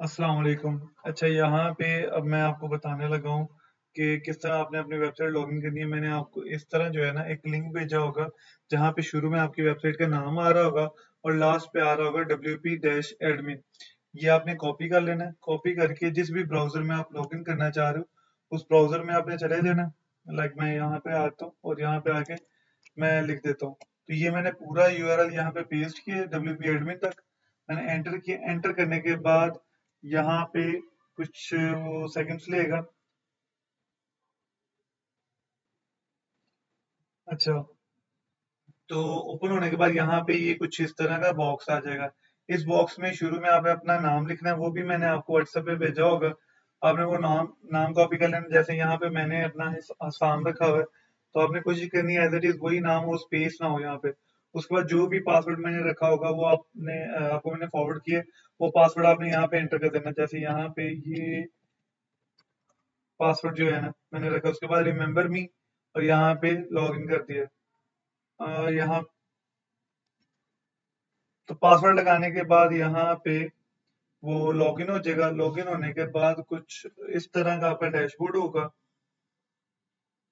अस्सलाम वालेकुम। अच्छा, यहाँ पे अब मैं आपको बताने लगा हूँ कि किस तरह आपने अपनी वेबसाइट लॉगिन करनी है। मैंने आपको इस तरह जो है ना एक लिंक भेजा होगा, जहाँ पे शुरू में आपकी वेबसाइट का नाम आ रहा होगा और लास्ट पे आ रहा होगा wp-admin। ये आपने कॉपी कर लेना है। कॉपी करके जिस भी ब्राउजर में आप लॉगिन करना चाह रहे हो, उस ब्राउजर में आपने चले जाना। लाइक मैं यहाँ पे आता हूँ और यहाँ पे आके मैं लिख देता हूँ। तो ये मैंने पूरा यूआरएल यहाँ पे पेस्ट किया wp-admin तक। मैंने एंटर किया। एंटर करने के बाद यहाँ पे कुछ वो सेकंड्स लेगा। अच्छा, तो ओपन होने के बाद यहाँ पे ये कुछ इस तरह का बॉक्स आ जाएगा। इस बॉक्स में शुरू में आपने अपना नाम लिखना है, वो भी मैंने आपको व्हाट्सएप पे भेजा होगा। आपने वो नाम नाम कॉपी कर लेना। जैसे यहाँ पे मैंने अपना आसाम रखा हुआ है, तो आपने कोशिश करनी है एज इट इज वही नाम हो, स्पेस ना हो यहाँ पे। उसके बाद जो भी पासवर्ड मैंने रखा होगा वो आपको मैंने फॉरवर्ड किया, वो पासवर्ड आपने यहाँ पे एंटर कर देना। जैसे यहाँ पे ये पासवर्ड जो है ना मैंने रखा, उसके बाद रिमेम्बर मी और यहाँ पे लॉग इन कर दिया। यहाँ तो पासवर्ड लगाने के बाद यहाँ पे वो लॉगिन हो जाएगा। लॉगिन होने के बाद कुछ इस तरह का आपका डैशबोर्ड होगा।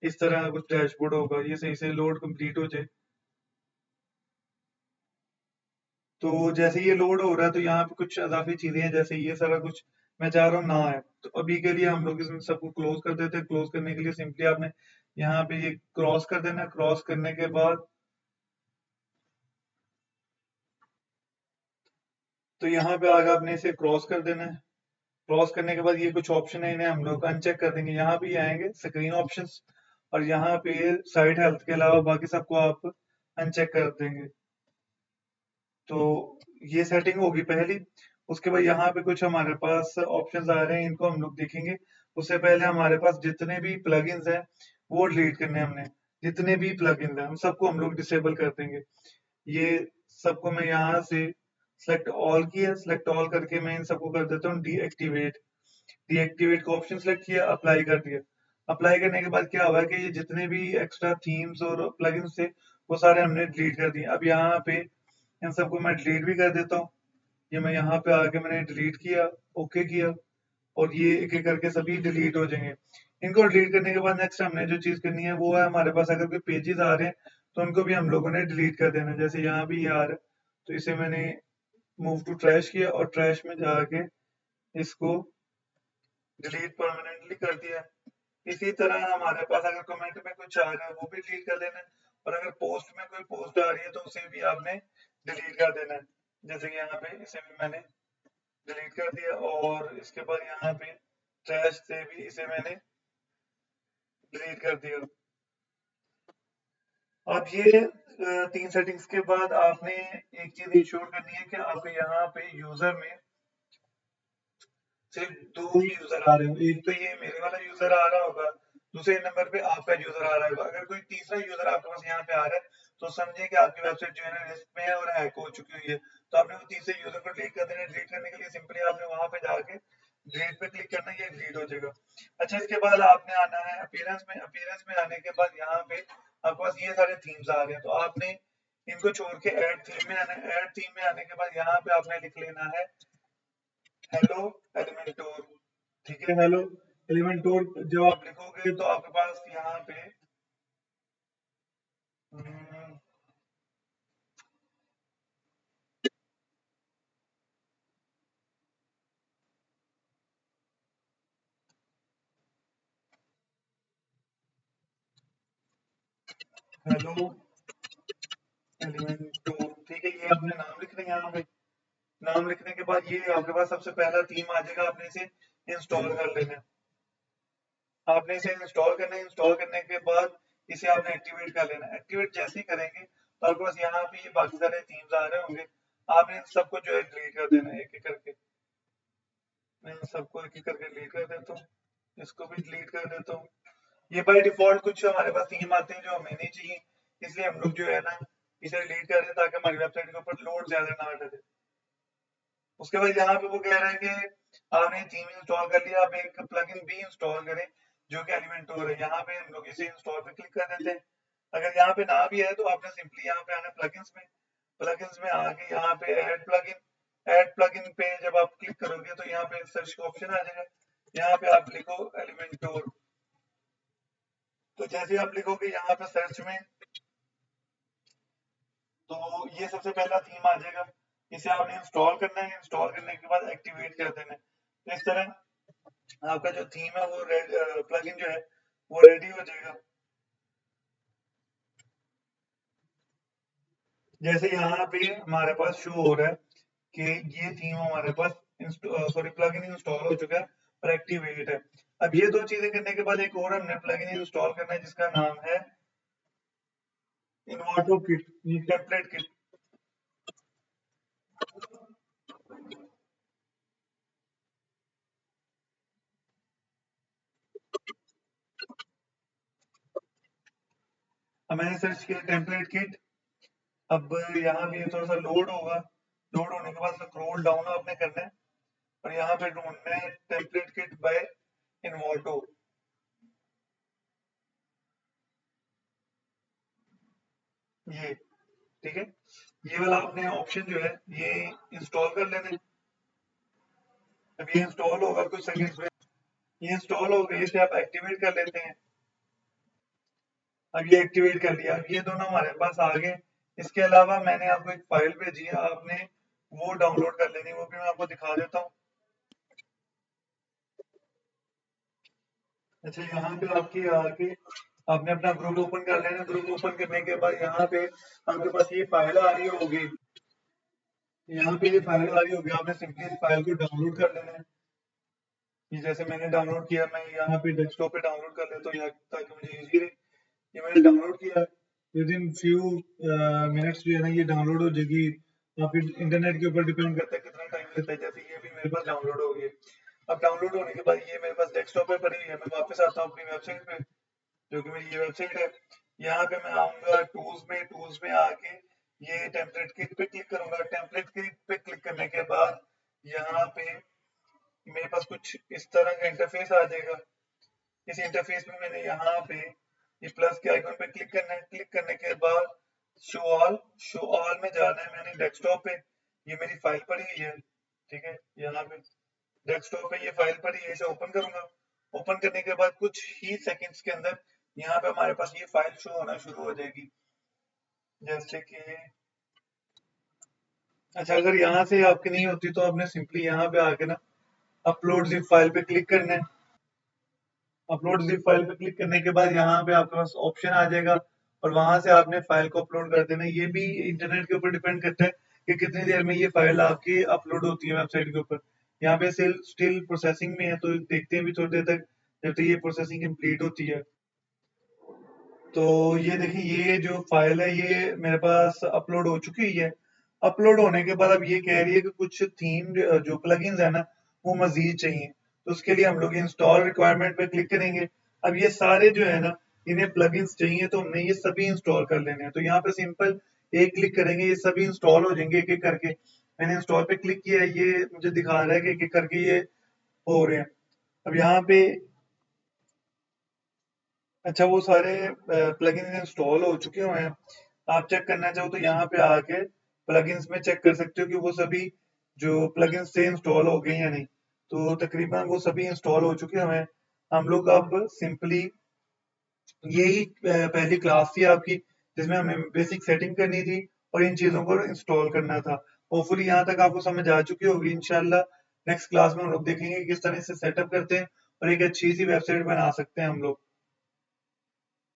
इस तरह का कुछ डैशबोर्ड होगा, ये सही से लोड कंप्लीट हो जाए। तो जैसे ये लोड हो रहा है तो यहाँ पे कुछ अजाफी चीजें हैं, जैसे ये सारा कुछ मैं चाह रहा हूँ ना है। तो अभी के लिए हम लोग इसमें सबको क्लोज कर देते हैं। क्लोज करने के लिए सिंपली आपने यहाँ पे ये क्रॉस कर देना। क्रॉस करने के बाद तो यहाँ पे आगे आपने इसे क्रॉस कर देना है। क्रॉस करने के बाद ये कुछ ऑप्शन है, इन्हें हम लोग अनचेक कर देंगे। यहाँ पे आएंगे स्क्रीन ऑप्शंस और यहाँ पे साइट हेल्थ के अलावा बाकी सबको आप अनचेक कर देंगे। तो ये सेटिंग होगी पहली। उसके बाद यहाँ पे कुछ हमारे पास ऑप्शंस आ रहे हैं, इनको हम लोग देखेंगे। उससे पहले हमारे पास जितने भी प्लगइन्स हैं वो डिलीट करने हैं हमने। जितने भी प्लगइन्स हैं हम सबको हम लोग डिसेबल कर देंगे। ये सबको मैं यहाँ से सेलेक्ट ऑल किया। सेलेक्ट ऑल करके मैं इन सबको कर देता हूँ डीएक्टिवेट। डीएक्टिवेट का ऑप्शन सेलेक्ट किया, अप्लाई कर दिया। अप्लाई करने के बाद क्या हुआ कि ये जितने भी एक्स्ट्रा थीम्स और प्लगइन्स थे वो सारे हमने डिलीट कर दिए। अब यहाँ पे इन सबको मैं डिलीट भी कर देता हूँ। ये मैं यहाँ पे आके मैंने डिलीट किया, ओके किया और ये एक एक करके सभी डिलीट हो जाएंगे। इनको डिलीट करने के बाद नेक्स्ट हमने जो चीज करनी है वो है, हमारे पास अगर कोई पेजेस आ रहे हैं तो उनको भी हम लोगों ने डिलीट कर देना है। जैसे यहाँ भी ये आ रहा है, तो इसे मैंने मूव टू ट्रैश किया और ट्रैश में जाके इसको डिलीट परमानेंटली कर दिया। इसी तरह हमारे पास अगर कमेंट में कुछ आ रहा है वो भी डिलीट कर देना है। और अगर पोस्ट में कोई पोस्ट आ रही है तो उसे भी आपने डिलीट कर देना है। जैसे कि यहाँ पे इसे भी मैंने डिलीट कर दिया और इसके बाद यहाँ पे ट्रैश से भी इसे मैंने डिलीट कर दिया। अब ये तीन सेटिंग्स के बाद आपने एक चीज इंश्योर करनी है कि आपके यहाँ पे यूजर में सिर्फ दो ही यूजर आ रहे हो। एक तो ये मेरे वाला यूजर आ रहा होगा, दूसरे नंबर पे आपका यूजर आ रहा होगा। अगर कोई तीसरा यूजर आपके पास यहाँ पे आ रहा है तो समझिए कि आपकी वेबसाइट जो है ना रिस्क में है और हैक हो चुकी हुई है। तो आपने वो तीसरे यूजर को डिलीट कर देना है। डिलीट करने के लिए सिंपली आपने वहां पे जाके डिलीट पे क्लिक करना है, ये डिलीट हो जाएगा। अच्छा, इसके बाद आपने आना है अपीयरेंस में। अपीयरेंस में आने के बाद यहाँ पे आपके पास ये सारे थीम्स आ रहे हैं, तो आपने इनको छोड़ के ऐड थीम में आना है। ऐड थीम में आने के बाद यहाँ पे आपने लिख लेना है हेलो एलिमेंटोर। ठीक है, हेलो एलिमेंटोर जब आप लिखोगे तो आपके पास यहाँ पे हेलो एलिमेंटोर, ठीक है, ये आपने नाम लिखना है यहाँ पे। नाम लिखने के बाद ये आपके पास सबसे पहला थीम आ जाएगा, आपने इसे इंस्टॉल कर लेना है। आपने इसे इंस्टॉल करना है। इंस्टॉल करने के बाद इसे आपने एक्टिवेट कर लेना है। एक्टिवेट जैसे ही करेंगे तो आपके पास यहाँ पे ये बाकी सारे थीम्स आ रहे होंगे। आपने इन सबको जो है डिलीट कर देना है एक एक करके। मैं इन सबको एक एक करके डिलीट कर देता हूँ। इसको भी डिलीट कर देता हूँ। ये बाय डिफॉल्ट कुछ हमारे पास थीम आते हैं जो हमें नहीं चाहिए, इसलिए हम लोग जो है ना इसे डिलीट कर दें ताकि हमारी वेबसाइट के ऊपर लोड ज्यादा ना डले। उसके बाद यहाँ पे वो कह रहा है कि आपने थीम इंस्टॉल कर लिया, आप एक प्लगइन भी इंस्टॉल करें जो कि एलिमेंटोर है। यहाँ पे हम लोग इसे इंस्टॉल पे क्लिक कर देते हैं। अगर यहाँ पे ना भी है तो आपने सिंपली यहाँ पे आना प्लगइन्स में। प्लगइन्स में आके यहाँ पे ऐड प्लगइन, ऐड प्लगइन पे जब आप क्लिक करोगे तो यहाँ पे सर्च का ऑप्शन आ जाएगा, यहाँ पे आप लिखो एलिमेंटोर। तो जैसे आप लिखोगे यहाँ पे सर्च में, तो ये सबसे पहला थीम आ जाएगा। इसे आपने इंस्टॉल करना है, इंस्टॉल करने के बाद एक्टिवेट कर देना है। तो इस तरह आपका जो थीम है वो प्लगइन जो है वो रेडी हो जाएगा। जैसे यहाँ पे हमारे पास शो हो रहा है कि ये थीम हमारे पास प्लगइन इंस्टॉल हो चुका है और एक्टिवेट है। अब ये दो चीजें करने के बाद एक और हमने प्लगइन इंस्टॉल करना है जिसका नाम है इन्वाटो किट, ये टेम्पलेट किट। अब मैंने सर्च किया टेम्पलेट किट। अब यहाँ भी थोड़ा सा लोड होगा, लोड होने के बाद स्क्रॉल डाउन आपने करना है और यहाँ पे ढूंढना है टेम्पलेट किट बाय इन्वाटो। ये ठीक है, ये वाला आपने ऑप्शन जो है ये इंस्टॉल कर लेना है। अब ये इंस्टॉल होगा कुछ सेकंड्स में, ये इंस्टॉल हो गई, इसे आप एक्टिवेट कर लेते हैं। अब ये एक्टिवेट कर लिया, अब ये दोनों हमारे पास आ गए। इसके अलावा मैंने आपको एक फाइल भेजी है, आपने वो डाउनलोड कर लेनी, वो भी मैं आपको दिखा देता हूँ। अच्छा, यहाँ पे आपकी आके आपने अपना ग्रुप ओपन कर लेना। ग्रुप ओपन करने के बाद यहाँ पे आपके पास ये फाइल आ रही होगी, यहाँ पे ये फाइल आ रही होगी, आपने सिंपली इस फाइल को डाउनलोड कर लेना है। ये जैसे मैंने डाउनलोड किया, मैं यहाँ पे डेस्कटॉप पे डाउनलोड कर लेता हूँ ताकि मुझे इजी रहे। ये मैंने डाउनलोड किया, विद इन फ्यू मिनट्स जो है ना ये डाउनलोड हो जाएगी। आपके इंटरनेट के ऊपर डिपेंड करता है कितना टाइम लेता है। जैसे ये भी मेरे पास डाउनलोड हो गई है। अब डाउनलोड होने के बाद ये मेरे पास डेस्कटॉप पे पड़ी है। मैं वापस आता हूँ अपनी वेबसाइट पे, जो कि मेरी ये वेबसाइट है। यहाँ पे मैं आऊंगा टूल्स में आके ये टेम्पलेट किट पे क्लिक करूंगा। टेम्पलेट किट पे क्लिक करने के बाद यहाँ पे मेरे पास कुछ इस तरह का इंटरफेस आ जाएगा। इस इंटरफेस में मैंने यहाँ पे ये प्लस के आइकन पे क्लिक करना है। क्लिक करने के बाद शो ऑल में जाना है। मैंने डेस्कटॉप पे ये मेरी फाइल पड़ी हुई है, ठीक है, यहाँ पे डेस्कटॉप पे ये फाइल पड़ी है, इसे ओपन करूंगा। ओपन करने के बाद कुछ ही सेकंड्स के अंदर यहाँ पे हमारे पास ये फाइल शो होना शुरू हो जाएगी। जैसे कि अच्छा, अगर यहाँ से आपकी नहीं होती तो आपने सिंपली यहाँ पे आके ना अपलोड जिप फाइल पे क्लिक करना है। अपलोड जिप फाइल पे क्लिक करने के बाद यहाँ पे आपके पास ऑप्शन आ जाएगा और वहां से आपने फाइल को अपलोड कर देना है। ये भी इंटरनेट के ऊपर डिपेंड करता है कि कितनी देर में ये फाइल आपकी अपलोड होती है वेबसाइट के ऊपर। यहाँ पे स्टिल प्रोसेसिंग में है, तो देखते हैं भी थोड़ी देर तक जब तक ये प्रोसेसिंग कंप्लीट होती है। तो ये देखिए, ये जो फाइल है ये मेरे पास अपलोड हो चुकी है। अपलोड होने के बाद अब ये कह रही है कि कुछ थीम जो प्लगइन्स है ना वो मजीद चाहिए। तो उसके लिए हम लोग इंस्टॉल रिक्वायरमेंट पे क्लिक करेंगे। अब ये सारे जो है ना इन्हें प्लगइन्स चाहिए, तो हमने ये सभी इंस्टॉल कर लेने हैं। तो यहाँ पे सिंपल एक क्लिक करेंगे, ये सभी इंस्टॉल हो जाएंगे एक एक करके। मैंने इंस्टॉल पे क्लिक किया है, ये मुझे दिखा रहा है कि एक एक करके ये हो रहे हैं। अब यहाँ पे अच्छा, वो सारे प्लगइन इंस्टॉल हो चुके हुए हैं। आप चेक करना चाहो तो यहाँ पे आके प्लगइन्स में चेक कर सकते हो कि वो सभी जो प्लगइन्स से इंस्टॉल हो गए या नहीं। तो तकरीबन वो सभी इंस्टॉल हो चुके हुए हैं। हम लोग अब सिंपली यही पहली क्लास थी आपकी जिसमें हमें बेसिक सेटिंग करनी थी और इन चीजों को इंस्टॉल करना था। होपफुली यहाँ तक आपको समझ आ चुकी होगी। इंशाल्लाह नेक्स्ट क्लास में हम लोग देखेंगे कि किस तरह से सेटअप करते हैं और एक अच्छी सी वेबसाइट बना सकते हैं हम लोग।